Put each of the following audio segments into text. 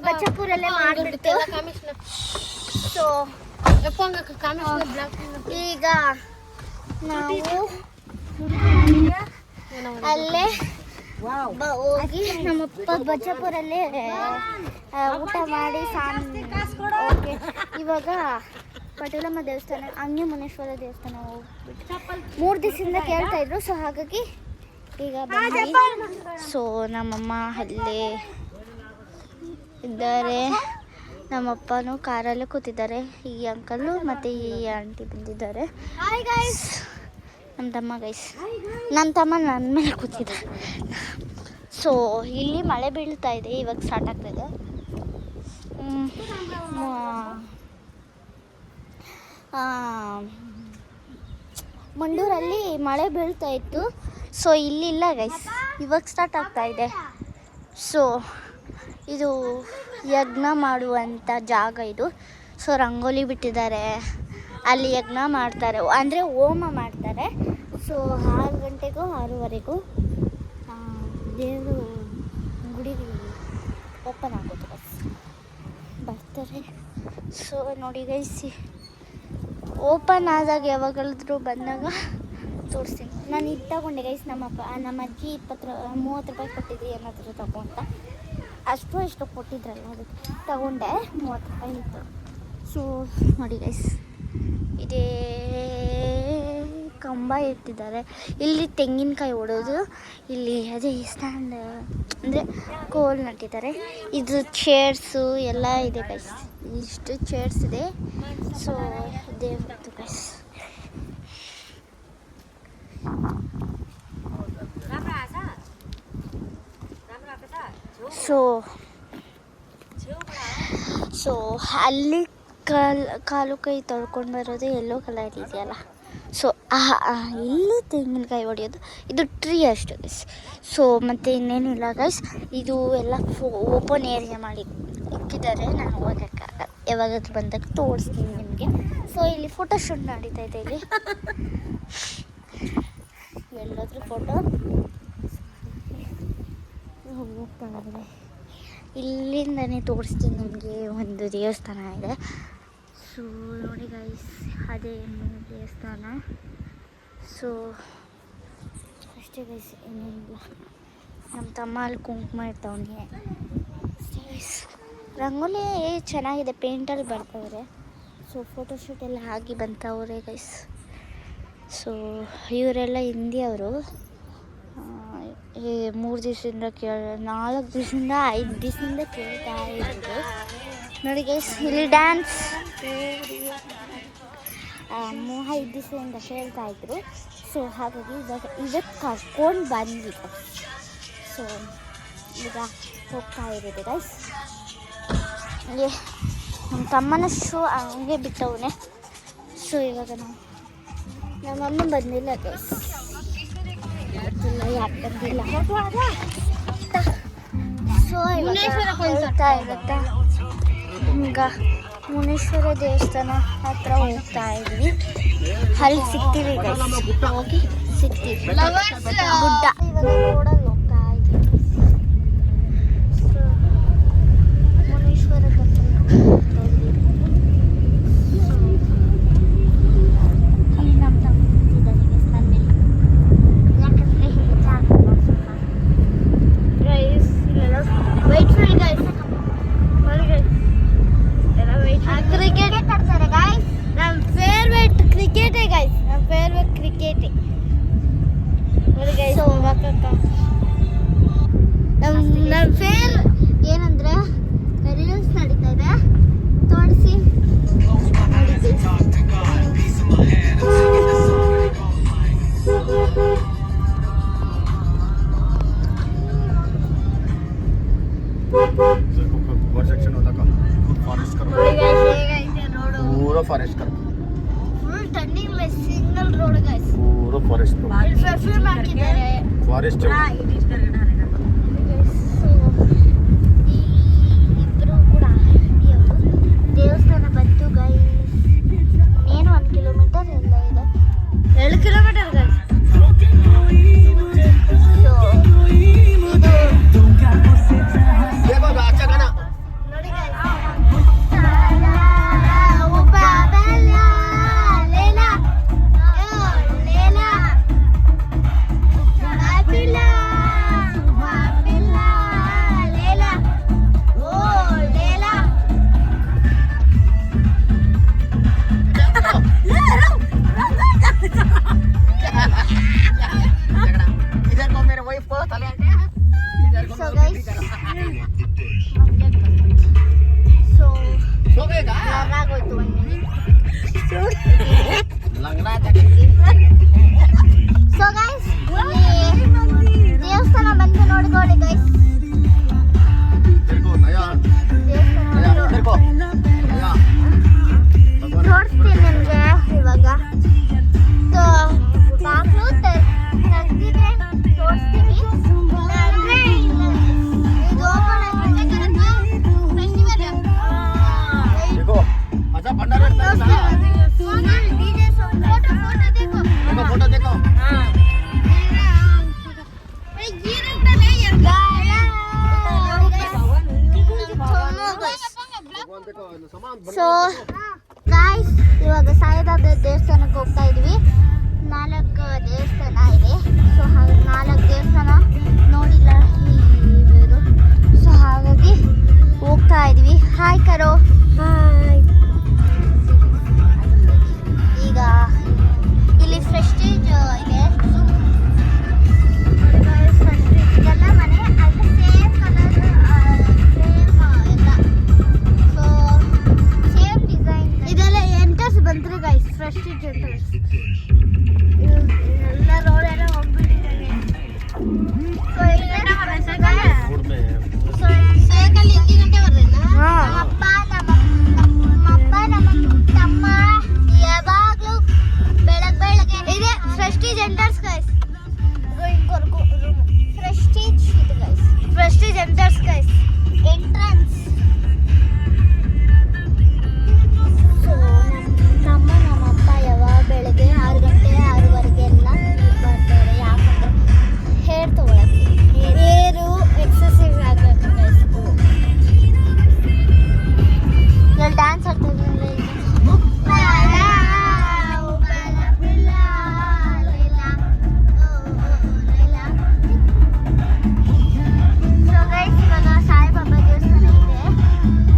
ಬಚ್ಚಾಪುರಲ್ಲೇ ಮಾಡಿಬಿಡ್ತು. So ಈಗ ನಾವು ಅಲ್ಲೇ ಹೋಗಿ ನಮ್ಮಪ್ಪ ಬಚ್ಚಾಪುರಲ್ಲೇ ಊಟ ಮಾಡಿ ಓಕೆ. ಇವಾಗ ಪಟೇಲಮ್ಮ ದೇವಸ್ಥಾನ, ಅಂಗಿ ಮುನೇಶ್ವರ ದೇವಸ್ಥಾನ ಹೋಗ್ಬಿಟ್ಟು 3 ದಿವಸದಿಂದ ಕೇಳ್ತಾ ಇದ್ರು. ಸೊ ಹಾಗಾಗಿ ಈಗ ಬಂದ್ವಿ. ಸೊ ನಮ್ಮಮ್ಮ ಅಲ್ಲೇ ಇದ್ದಾರೆ, ನಮ್ಮಪ್ಪನೂ ಕಾರಲ್ಲೇ ಕೂತಿದ್ದಾರೆ. ಈ ಅಂಕಲು ಮತ್ತು ಈ ಆಂಟಿ ಬಂದಿದ್ದಾರೆ. ನಮ್ಮ ತಮ್ಮ ನನ್ನ ತಮ್ಮ ನನ್ನ ಮೇಲೆ ಕೂತಿದ್ದಾರೆ. ಸೊ ಇಲ್ಲಿ ಮಳೆ ಬೀಳ್ತಾ ಇದೆ, ಇವಾಗ ಸ್ಟಾರ್ಟ್ ಆಗ್ತಾಯಿದೆ. ಮಂಡೂರಲ್ಲಿ ಮಳೆ ಬೀಳ್ತಾ ಇತ್ತು. ಸೊ ಇಲ್ಲಿಲ್ಲ ಗೈಸ್, ಇವಾಗ ಸ್ಟಾರ್ಟ್ ಆಗ್ತಾ ಇದೆ. ಸೊ ಇದು ಯಜ್ಞ ಮಾಡುವಂಥ ಜಾಗ ಇದು. ಸೊ ರಂಗೋಲಿ ಬಿಟ್ಟಿದ್ದಾರೆ, ಅಲ್ಲಿ ಯಜ್ಞ ಮಾಡ್ತಾರೆ, ಅಂದರೆ ಹೋಮ ಮಾಡ್ತಾರೆ. ಸೊ 6 ಗಂಟೆಗೂ 6:30 ದೇವರು ಗುಡಿ ಓಪನ್ ಆಗೋದು ಬರ್ತಾರೆ. ಸೊ ನೋಡಿ ಗೈಸ್, ಓಪನ್ ಆದಾಗ ಯಾವಾಗಲಾದರೂ ಬಂದಾಗ ತೋರಿಸ್ತೀನಿ. ನಾನು ಇದು ತಗೊಂಡೆ ಗೈಸ್, ನಮ್ಮ ಅಜ್ಜಿ 30 ರೂಪಾಯಿ ಕೊಟ್ಟಿದ್ರಿ ಏನಾದರೂ ತಗೊಂತ, ಎಷ್ಟು ಕೊಟ್ಟಿದ್ರಲ್ಲ ಅದಕ್ಕೆ ತಗೊಂಡೆ. 30 ರೂಪಾಯಿ ಇತ್ತು. ಸೊ ನೋಡಿ ಗೈಸ್, ಇದೇ ಕಂಬ ಇಟ್ಟಿದ್ದಾರೆ. ಇಲ್ಲಿ ತೆಂಗಿನಕಾಯಿ ಹೊಡೋದು, ಇಲ್ಲಿ ಅದೇ ಸ್ಟ್ಯಾಂಡ್ ಅಂದರೆ ಕೋಲ್ ನಟ್ಟಿದ್ದಾರೆ. ಇದು ಚೇರ್ಸು ಎಲ್ಲ ಇದೆ ಗೈಸ್, ಇಷ್ಟು ಚೇರ್ಸ್ ಇದೆ. ಸೊ ಇದೇ ಬಂತು ಗೈಸ್. ಸೊ ಅಲ್ಲಿ ಕಾಲು ಕೈ ತೊಳ್ಕೊಂಡು ಬರೋದು ಎಲ್ಲೋ ಕಲರ್ ಇದೆಯಲ್ಲ. ಸೊ ಇಲ್ಲಿ ತೆಂಗಿನಕಾಯಿ ಹೊಡೆಯೋದು, ಇದು ಟ್ರೀ ಅಷ್ಟು ಗೈಸ್. ಸೊ ಮತ್ತು ಇನ್ನೇನಿಲ್ಲ ಗೈಸ್, ಇದು ಎಲ್ಲ ಓಪನ್ ಏರಿಯಾ ಮಾಡಿ ಇಕ್ಕಿದ್ದಾರೆ. ನಾನು ಹೋಗೋಕ್ಕಾಗಲ್ಲ, ಯಾವಾಗಾದ್ರೂ ಬಂದಾಗ ತೋರಿಸ್ತೀನಿ ನಿಮಗೆ. ಸೊ ಇಲ್ಲಿ ಫೋಟೋಶೂಟ್ ನಡೀತಾ ಇದೆ. ಇಲ್ಲಿ ಎಲ್ಲಾದ್ರೂ ಫೋಟೋ ಹೋಗ್ತಾ ಇದ್ದಾರೆ. ಇಲ್ಲಿಂದನೇ ತೋರಿಸ್ತೀನಿ ನಿಮಗೆ. ಒಂದು ದೇವಸ್ಥಾನ ಇದೆ. ಸೊ ನೋಡಿ ಗೈಸ್, ಅದೇ ದೇವಸ್ಥಾನ. ಸೊ ಅಷ್ಟೇ ಗೈಸ್, ಏನೇನಿಲ್ಲ. ನಮ್ಮ ತಮ್ಮ ಅಲ್ಲಿ ಕುಂಕುಮ ಇರ್ತವನಿಗೆ. ರಂಗೋಲಿ ಚೆನ್ನಾಗಿದೆ, ಪೇಂಟಲ್ಲಿ ಬರ್ತವ್ರೆ. ಸೊ ಫೋಟೋಶೂಟ್ ಎಲ್ಲ ಆಗಿ ಬಂತವ್ರೆ ಗೈಸ್. ಸೊ ಇವರೆಲ್ಲ ಹಿಂದಿಯವರು. 3 ದಿವಸದಿಂದ 4 ದಿವಸದಿಂದ 5 ದಿವಸದಿಂದ ಕೇಳ್ತಾ ಇರೋದು. ನೋಡಿ ಗೈಸ್, ಇಲ್ಲಿ ಡ್ಯಾನ್ಸ್ 5 ದಿವಸದಿಂದ ಕೇಳ್ತಾ ಇದ್ರು. ಸೊ ಹಾಗಾಗಿ ಇವತ್ತು ಕರ್ಕೊಂಡು ಬಂದ್ವಿ. ಸೊ ಈಗ ಹೋಗ್ತಾ ಇರೋದು ಗೈಸ್. ಹಂಗೆ ನಮ್ಮ ತಮ್ಮನ ಶೂ ಹಂಗೆ ಬಿಟ್ಟವನೇ. ಸೊ ಇವಾಗ ನಮ್ಮಮ್ಮ ಬಂದಿಲ್ಲ ಗೈಸ್, ಯಾಕೆ ಬಂದಿಲ್ಲ. ಸೊ ಹೋಗ್ತಾ ಇರುತ್ತೆ. ಈಗ ಮುನೇಶ್ವರ ದೇವಸ್ಥಾನ ಹತ್ರ ಹೋಗ್ತಾ ಇದ್ವಿ. ಅಲ್ಲಿ ಸಿಗ್ತೀವಿ ಗೈಸ್, ಹೋಗಿ ಸಿಗ್ತೀವಿ ಗುಡ್ಡ. ಇವಾಗ ರೋಡಲ್ಲಿ ಹೋಗ್ತಾ ಇದ್ವಿ. ಸೊ ಮುನೇಶ್ವರ ನನ್ನ ಫೇರ್ ಏನಂದರೆ ರೀಲ್ಸ್ ನಡೀತಾ ಇದೆ, ತೋರಿಸಿ पूरा फॉरेस्ट कर फुल टर्निंग में सिंगल रोड गाइस, पूरा फॉरेस्ट परफ्यूम ಹಾಕಿದ್ದಾರೆ. फॉरेस्ट ಎಡಿಟ್ करके ಇಬ್ರು ಕೂಡ ದೇವಸ್ಥಾನ ಬಂತು ಗೈಸ್. ಏನು 1 ಕಿಲೋಮೀಟರ್ ಎಲ್ಲ ಇದೆ, 2 ಕಿಲೋಮೀಟರ್ ಗೈಸ್. ಸೊ ಗೈಸ್ ದೇವಸ್ಥಾನ ಬಂದು ನೋಡ್ಕೊಳ್ಳಿ ಗೈಸ್. ತೋರಿಸ್ತೀನಿ ನಿಮಗೆ ಇವಾಗ. ಸೊ ಬಾಗ್ಲು ತೆಗ್ದಿದ್ರೆ ತೋರಿಸ್ತೀನಿ. ಅಂದ್ರೆ ಇದು ಓಪನ್ ಆಗಿರುತ್ತೆ फोटो देखो ಸೊ ಗಾಯ್ಸ್ ಇವಾಗ ಸಾಯಿಬಾಬಾ ದೇವಸ್ಥಾನಕ್ಕೆ ಹೋಗ್ತಾ ಇದ್ವಿ. 4 ದೇವಸ್ಥಾನ ಇದೆ. ಸೊ ಹಾಗೆ 4 ದೇವಸ್ಥಾನ ನೋಡಿಲ್ಲ ಇವರು. ಸೊ ಹಾಗಾಗಿ ಹೋಗ್ತಾ ಇದ್ವಿ. ಹಾಯ್ ಕರೋ. ಹಾಯ್. ಈಗ ಇಲ್ಲಿ ಪ್ರೆಸ್ಟೀಜ್ ಇದೆ. ಇದೆಲ್ಲ ಮನೆ ಅದು ಸೇಮ್ ಕಲರ್ ಸೇಮ್ ಎಲ್ಲ. ಸೊ ಸೇಮ್ ಡಿಸೈನ್ ಇದೆಲ್ಲ ಎಂಟರ್ಸ್ ಬಂದ್ರಿ ಗೈಸ್. ಪ್ರೆಸ್ಟೀಜ್ ಎಂಟರ್ಸ್ ಎಲ್ಲ ರೋಡ್ ಎಲ್ಲ ಹೋಗ್ಬಿಟ್ಟಿದ್ದಾರೆ. ಸೊ रोड में ನಮ್ಮಪ್ಪ ನಮ್ಮ ತಮ್ಮ ಯಾವಾಗಲೂ ಬೆಳಗ್ಗೆ ಇದೆ ಪ್ರೆಸ್ಟೀಜ್ ಎಂಟರ್ಸ್ ಗೈಸ್. ಪ್ರೆಸ್ಟೀಜ್ ಇದು guys. Prestige enters guys. Entrance. So ನಮ್ಮ ನಮ್ಮಪ್ಪ ಯಾವಾಗ ಬೆಳಗ್ಗೆ 6 ಗಂಟೆ 6:15 ಎಲ್ಲ ಬರ್ತಾರೆ. ಯಾಕಂದ್ರೆ ಹೇರ್ ತಗೊಳಕ್ಕೆ. ಹೇರು ಎಕ್ಸಸೈಸ್ ಆಗಬೇಕು ಗೈಸ್. ಇಲ್ಲಿ ಡ್ಯಾನ್ಸ್ ಆಡ್ತಿದ್ವಿ. ಸಾಯಿಬಾಬಾ ದೇವಸ್ಥಾನ ಇದೆ.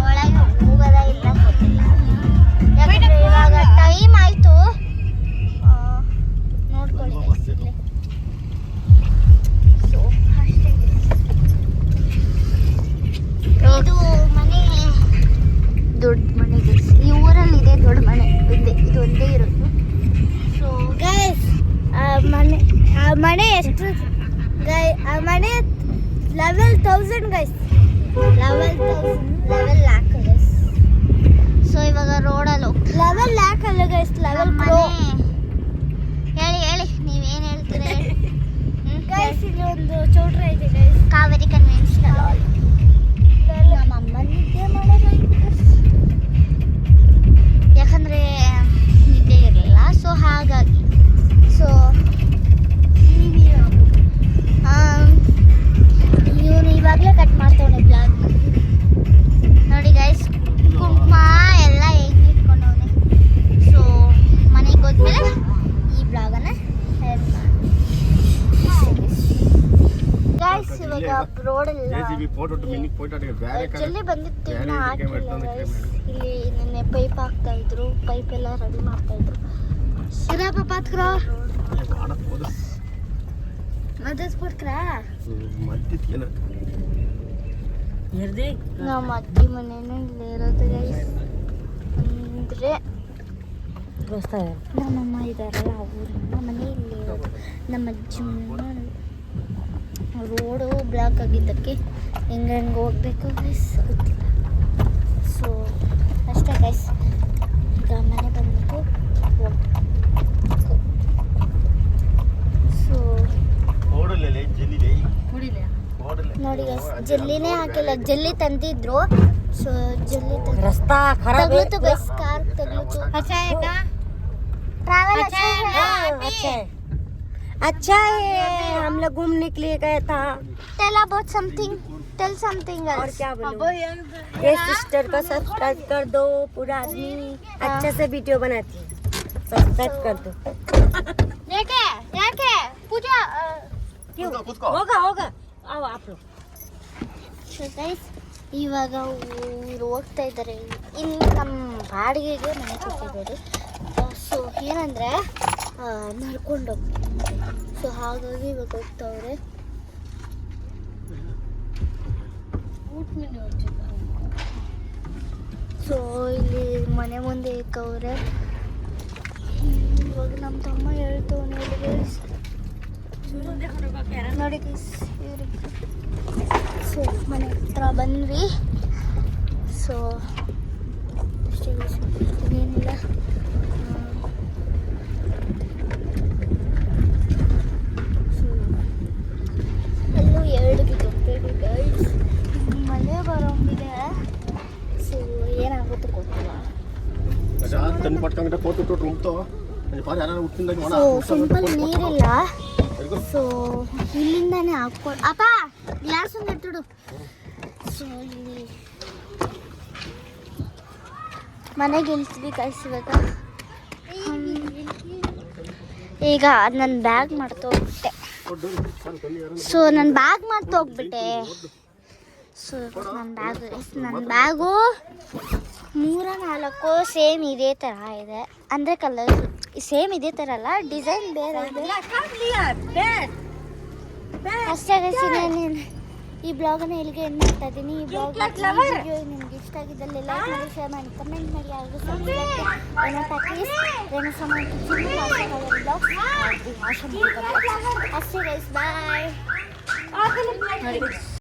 ಒಳಗೆ ಹೋಗೋದ ಇಲ್ಲ ಗೊತ್ತಿಲ್ಲ. ಯಾಕಂದ್ರೆ ಇವಾಗ ಟೈಮ್ ಆಯ್ತು. ನೋಡ್ಕೊಳ್ಳಿ ಇಲ್ಲಿ. ಸೊ ಅಷ್ಟೇ. ಇದು ಮನೆ ದೊಡ್ಡ ಮನೆ ಗೈಸ್. ಈ ಊರಲ್ಲಿದೆ ದೊಡ್ಡ ಮನೆ. ಇದು ಒಂದೇ ಇರೋದು. ಸೊ ಗೈಸ್ ಆ ಮನೆ ಎಷ್ಟು ಆ ಮನೆ 11,000 ಗೈಸ್. 11 lac guys. ಸೊ ಇವಾಗ ರೋಡಲ್ಲಿ ಹೋಗ್ತೀವಿ. 11 ಲ್ಯಾಕ್ ಅಲ್ಲ ಗೈಸ್, 11 ಕ್ರೋ. ಹೇಳಿ ನೀವೇನು ಹೇಳ್ತೀರಾ ಗೈಸ್? ಇಲ್ಲಿ ಒಂದು ಚೌಟ್ರ ಇದೆ ಗೈಸ್. ಕಾವೇರಿ ಕನ್ವೆನ್ಷನಲ್ ಹಾಲ್. ನಮ್ಮ ಅಮ್ಮ ನಿದ್ದೆ ಮಾಡೋದಾಯ್ತು ಯಾಕಂದರೆ ನಿದ್ದೆ ಇರಲಿಲ್ಲ. ಸೊ ಹಾಗಾಗಿ ಇವನು ಇವಾಗಲೇ ಕಟ್ ಮಾಡ್ತವನೆ ಬ್ಲಾಗ್. ನೋಡಿ ಗೈಸ್ ಕುಂಕುಮ ಎಲ್ಲ ಹೇಗೆ ಇಟ್ಕೊಂಡವನೆ. ಸೊ ಮನೆಗೆ ಹೋದ್ಮೇಲೆ ಈ ಬ್ಲಾಗನ್ನು ಶೇರ್ ಮಾಡಿ ಗೈಸ್. ಇವಾಗ ರೋಡೆಲ್ಲ ಜಲ್ದಿ ಬಂದಿತ್ತು. ಇನ್ನೂ ಹಾಕಿಲ್ಲ ಗೈಸ್. ಇಲ್ಲಿ ನಿನ್ನೆ ಪೈಪ್ ಹಾಕ್ತಾ ಇದ್ರು. ಪೈಪ್ ಎಲ್ಲ ರೆಡಿ ಮಾಡ್ತಾ ಇದ್ರು. ಸಿರಪ್ಪ ಪಾತ್ಕ್ರಾ ಮದಸ್ ಬಿಡ್ಕ್ರಾ ನಮ್ಮ ಅಜ್ಜಿ ಮನೇನು ಇಲ್ಲೇ ಇರೋದು ಗೈಸ್. ಅಂದರೆ ನಮ್ಮಮ್ಮ ಇದ್ದಾರಲ್ಲ ಅವ್ರನ್ನ ಮನೆ ಇಲ್ಲೇ ಇರೋದು. ನಮ್ಮ ಅಜ್ಜಿ ಮನೆ ರೋಡು ಬ್ಲಾಕ್ ಆಗಿದ್ದಕ್ಕೆ ಹೆಂಗೆ ಹೋಗ್ಬೇಕು ಗೈಸ್ ಗೊತ್ತಿಲ್ಲ. ಸೊ ಅಷ್ಟೇ ಗೈಸ್. ಈಗ ಮನೆ ಬಂದ್ಬಿಟ್ಟು ಸೊ ನೋಡಿ ಗೈಸ್ ಜಲ್ಲಿನೇ ಹಾಕಿಲ್ಲ. ಜಲ್ಲಿ ತಂದಿದ್ರು. ಸೊ जल्दी तक रास्ता खराब है तो बस कार तगलू तो अच्छा है का ट्रैवल अच्छा है अच्छा है अच्छा है हम लोग घूमने के लिए गए था tell about something tell something और क्या बोलूं ये सिस्टर को सब्सक्राइब कर दो पूरा आदमी अच्छे से वीडियो बनाती है सब्सक्राइब कर दो देखे पूजा क्यों होगा होगा आओ आप लोग ಸೊ ಗೈಸ್ ಇವಾಗ ಇವ್ರು ಹೋಗ್ತಾ ಇದ್ದಾರೆ. ಇಲ್ಲಿ ನಮ್ಮ ಬಾಡಿಗೆಗೆ ಮನೆ ಕೊಟ್ಟಿದ್ದಾರೆ. ಸೊ ಏನಂದರೆ ನಡ್ಕೊಂಡು ಹೋಗ್ತಾರೆ. ಸೊ ಹಾಗಾಗಿ ಇವಾಗ ಹೋಗ್ತಾವ್ರೆ. ಸೊ ಇಲ್ಲಿ ಮನೆ ಮುಂದೆ ಇಕ್ಕವ್ರೆ. ಇವಾಗ ನಮ್ಮ ತಮ್ಮ ಹೇಳ್ತವನೆ ನೋಡಿ ಗೈಸ್ ಇವ್ರಿಗೆ. ಸೊ ಮನೆ ಹತ್ರ ಬಂದ್ವಿ. ಸೊ ಅಷ್ಟೇ ಗೈಸ್, ಇನ್ನೇನಿಲ್ಲ. ಎಲ್ಲೂ ಎರಡು ಬಿದ್ದೋಗ್ತೇವೆ ಗೈಸ್. ಮಳೆ ಬರೋಂಗಿದೆ. ಸೊ ಏನಾಗುತ್ತೋ ಗೊತ್ತಿಲ್ಲ. ಸೊ ಸಿಂಪಲ್ ನೀರಿಲ್ಲ. ಸೊ ಇಲ್ಲಿಂದಾನೆ ಹಾಕ್ಕೊಂಡು ಅಪ್ಪ ಗ್ಲಾಸ್ ಒಂದು ಎತ್ತಿಡು. ಸೊ ಇಲ್ಲಿ ಮನೆಗೆ ಇಳಿಸ್ವಿ ಕಾಯಿಸ್ಬೇಕು. ಈಗ ನನ್ನ ಬ್ಯಾಗ್ ಮಾಡ್ತೋಗ್ಬಿಟ್ಟೆ. ಸೊ ನನ್ನ ಬ್ಯಾಗ್ ಮಾಡ್ತೋಗ್ಬಿಟ್ಟೆ. ಸೊ ನನ್ನ ಬ್ಯಾಗು 3-4 ಸೇಮ್ ಇದೇ ಥರ ಇದೆ. ಅಂದರೆ ಕಲರ್ ಸೇಮ್ ಇದೇ ಥರ ಅಲ್ಲ, ಡಿಸೈನ್ ಬೇರೆ ಇದೆ ಅಷ್ಟೇ ಗೈಸ್. ಇನ್ನೇನು ಈ ಬ್ಲಾಗನ್ನು ಇಲ್ಲಿಗೆ ಎಂಡ್ ಮಾಡ್ತಾ ಇದ್ದೀನಿ. ಈ ಬ್ಲಾಗ್ ವಿಡಿಯೋ ನಿಮ್ಗೆ ಇಷ್ಟ ಆಗಿದ್ದಲ್ಲಿ ಲೈಕ್ ಮಾಡಿ, ಶೇರ್ ಮಾಡಿ, ಕಮೆಂಟ್ ಮಾಡಿ. ಯಾರಿಗೂ ಅಷ್ಟೇ ಗೈಸ್, ಬಾಯ್.